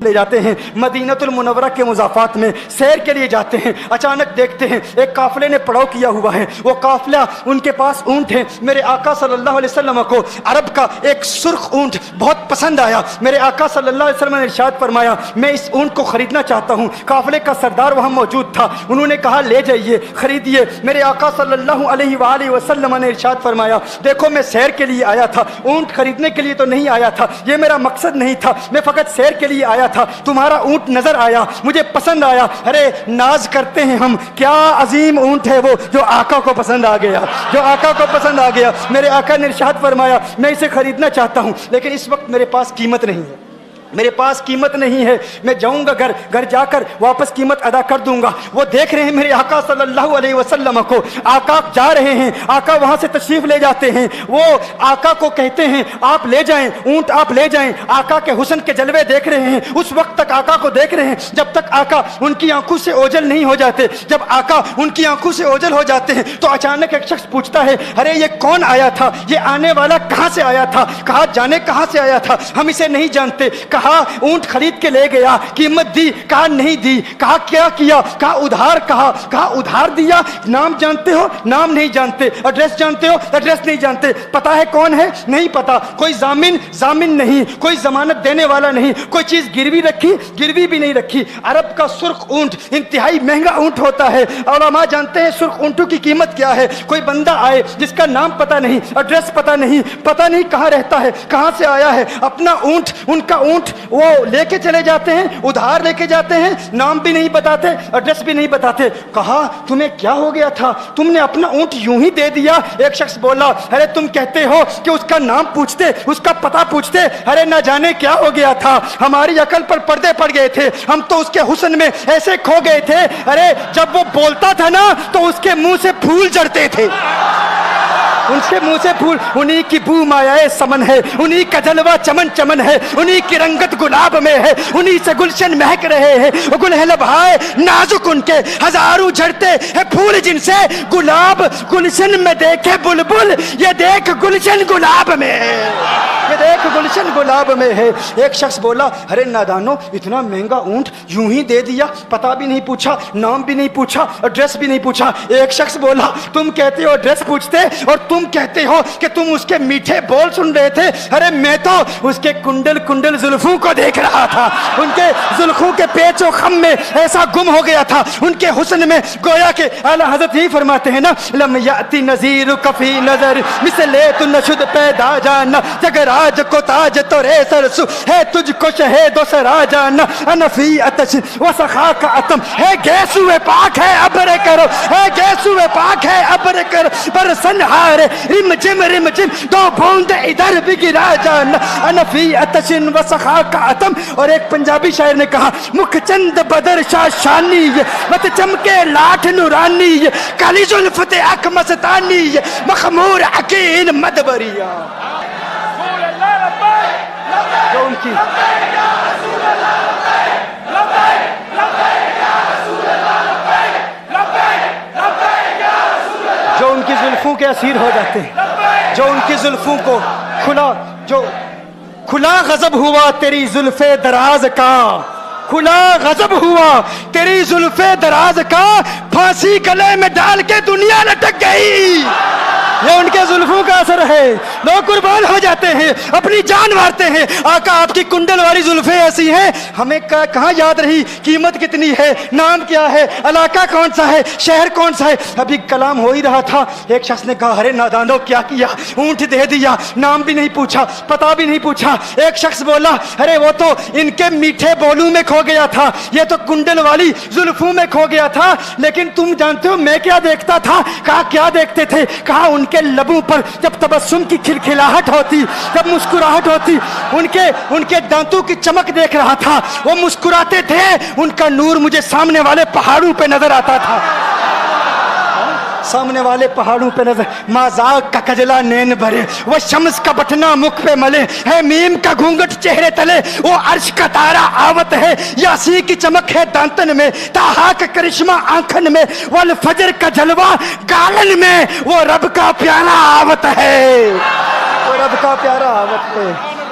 لے جاتے ہیں مدینۃ المنورہ کے مضافات میں سیر کے لیے جاتے ہیں. اچانک دیکھتے ہیں ایک قافلے نے پڑاؤ کیا ہوا ہے. وہ قافلہ ان کے پاس اونٹ ہے. میرے آقا صلی اللہ علیہ وسلم کو عرب کا ایک سرخ اونٹ بہت پسند آیا. میرے آقا صلی اللہ علیہ وسلم نے ارشاد فرمایا میں اس اونٹ کو خریدنا چاہتا ہوں. قافلے کا سردار وہاں موجود تھا. انہوں نے کہا لے جائیے, خریدیے. میرے آقا صلی اللہ علیہ وآلہ وسلم نے ارشاد فرمایا دیکھو میں سیر کے لیے آیا تھا, اونٹ خریدنے کے لیے تو نہیں آیا تھا, یہ میرا مقصد نہیں تھا, میں فقط سیر کے لیے آیا تھا. تمہارا اونٹ نظر آیا, مجھے پسند آیا. ارے ناز کرتے ہیں ہم, کیا عظیم اونٹ ہے وہ جو آقا کو پسند آ گیا, جو آقا کو پسند آ گیا. میرے آقا نے ارشاد فرمایا میں اسے خریدنا چاہتا ہوں لیکن اس وقت میرے پاس قیمت نہیں ہے, میرے پاس قیمت نہیں ہے. میں جاؤں گا گھر جا کر واپس قیمت ادا کر دوں گا. وہ دیکھ رہے ہیں میرے آقا صلی اللہ علیہ وسلم کو, آقا جا رہے ہیں, آقا وہاں سے تشریف لے جاتے ہیں. وہ آقا کو کہتے ہیں آپ لے جائیں, اونٹ آپ لے جائیں. آقا کے حسن کے جلوے دیکھ رہے ہیں, اس وقت تک آقا کو دیکھ رہے ہیں جب تک آقا ان کی آنکھوں سے اوجھل نہیں ہو جاتے. جب آقا ان کی آنکھوں سے اوجھل ہو جاتے ہیں تو اچانک ایک شخص پوچھتا ہے ارے یہ کون آیا تھا, یہ آنے والا کہاں سے آیا تھا, کہا جانے کہاں سے آیا تھا, ہم اسے نہیں جانتے. کہا اونٹ خرید کے لے گیا, قیمت دی, کہا نہیں دی. کہا کیا کیا, کہا ادھار, کہا ادھار دیا. نام جانتے ہو, نام نہیں جانتے. ایڈریس جانتے ہو, ایڈریس نہیں جانتے. پتا ہے کون ہے, نہیں پتا. کوئی ضامن نہیں, کوئی ضمانت دینے والا نہیں. کوئی چیز گروی رکھی, گروی بھی نہیں رکھی. عرب کا سرخ اونٹ انتہائی مہنگا اونٹ ہوتا ہے. علماء جانتے ہیں سرخ اونٹوں کی قیمت کیا ہے. کوئی بندہ آئے جس کا نام پتا نہیں, ایڈریس پتا نہیں کہاں رہتا ہے, کہاں سے آیا ہے, اپنا اونٹ, ان کا اونٹ وہ لے کے چلے جاتے ہیں, ادھار لے کے جاتے ہیں, نام بھی نہیں بتاتے, ایڈریس بھی نہیں بتاتے. کہا تمہیں کیا ہو گیا تھا, تم نے اپنا اونٹ یوں ہی دے دیا. ایک شخص بولا ارے تم کہتے ہو کہ اس کا نام پوچھتے, اس کا پتہ پوچھتے, ارے نہ جانے کیا ہو گیا تھا, ہماری عقل پر پردے پڑ گئے تھے, ہم تو اس کے حسن میں ایسے کھو گئے تھے. ارے جب وہ بولتا تھا نا تو اس کے منہ سے پھول جھڑتے تھے, ان کے منہ سے پھول. انہی کی بو مایائے سمن ہے, انہی کا جلوہ چمن چمن ہے, انہی کی رنگت گلاب میں ہے, انہی سے گلشن مہک رہے ہیں. گل ہے لبہائے نازک ان کے, ہزاروں جھڑتے ہیں پھول جن سے گلاب گلشن میں دیکھے بلبل, یہ دیکھ گلشن گلاب میں ہے, یہ دیکھ گلشن گلاب میں ہے. ایک شخص بولا ارے نادانو اتنا مہنگا اونٹ یوں ہی دے دیا, پتہ بھی نہیں پوچھا, نام بھی نہیں پوچھا, ایڈریس بھی نہیں پوچھا. ایک شخص بولا تم کہتے ہو ایڈریس پوچھتے اور تم کہتے ہو کہ تم اس کے میٹھے بول سن رہے تھے. ارے میں تو اس کے کنڈل زلفوں کو دیکھ رہا تھا, ان کے زلفوں کے پیچ و خم میں ایسا گم ہو گیا تھا, ان کے حسن میں. گویا کہ اعلیٰ حضرت ہی فرماتے ہیں نا لم یاتی نذیر کفی نظر مثلے تو نشد پیدا جانا, جگراج کو تاج تو رے سرسو ہے تجھ کو شہید و سرا جانا, انفی اتش و سخا کا اتم ہے گیسو پاک ہے ابر کرو, ہے گیسو پاک ہے ابر کرو, پر سنہارے رم جم دو بوند ادھر بھی گرا جانا, انفی اتشن و سخا کا اتم. اور ایک پنجابی شاعر نے کہا مکھ چند بدر شاہ شانی, مت چمکے لاٹھ نورانی, کالی زلفت اک مستانی, مخمور عقین مدبریا. جو ان کی جو ان کی زلفوں کے اسیر ہو جاتے ہیں, جو ان کی زلفوں کو کھلا غضب ہوا تیری زلف دراز کا, کھلا غضب ہوا تیری زلف دراز کا, پھانسی گلے میں ڈال کے دنیا لٹک گئی. یہ ان کے زلفوں کا اثر ہے. لوگ قربان ہو جاتے ہیں, اپنی جان مارتے ہیں. آقا آپ کی کنڈل والی زلفیں ایسی ہیں, ہمیں کہاں یاد رہی قیمت کتنی ہے, نام کیا ہے, علاقہ کون سا ہے, شہر کون سا ہے. ابھی کلام ہو ہی رہا تھا, ایک شخص نے کہا ارے نادانو کیا کیا, اونٹ دے دیا, نام بھی نہیں پوچھا, پتہ بھی نہیں پوچھا. ایک شخص بولا ارے وہ تو ان کے میٹھے بولوں میں کھو گیا تھا, یہ تو کنڈل والی زلفوں میں کھو گیا تھا. لیکن تم جانتے ہو میں کیا دیکھتا تھا. کہا کیا دیکھتے تھے. کہا ان کے لبوں پر جب تبسم کی کھلکھلاہٹ ہوتی, جب مسکراہٹ ہوتی, ان کے دانتوں کی چمک دیکھ رہا تھا. وہ مسکراتے تھے, ان کا نور مجھے سامنے والے پہاڑوں پہ نظر آتا تھا, سامنے والے پہاڑوں پہ نظر. مازاق کا کجلا نین بھرے, وہ شمس کا بٹنا مکھ پہ ملے, ہے میم کا گھونگٹ چہرے تلے, وہ عرش کا تارا آوت ہے, یاسی کی چمک ہے دانتن میں, تاہا کا کرشمہ آنکھن میں, والفجر کا جلوہ گالن میں, وہ رب کا پیارا آوت ہے, وہ رب کا پیارا آوت ہے.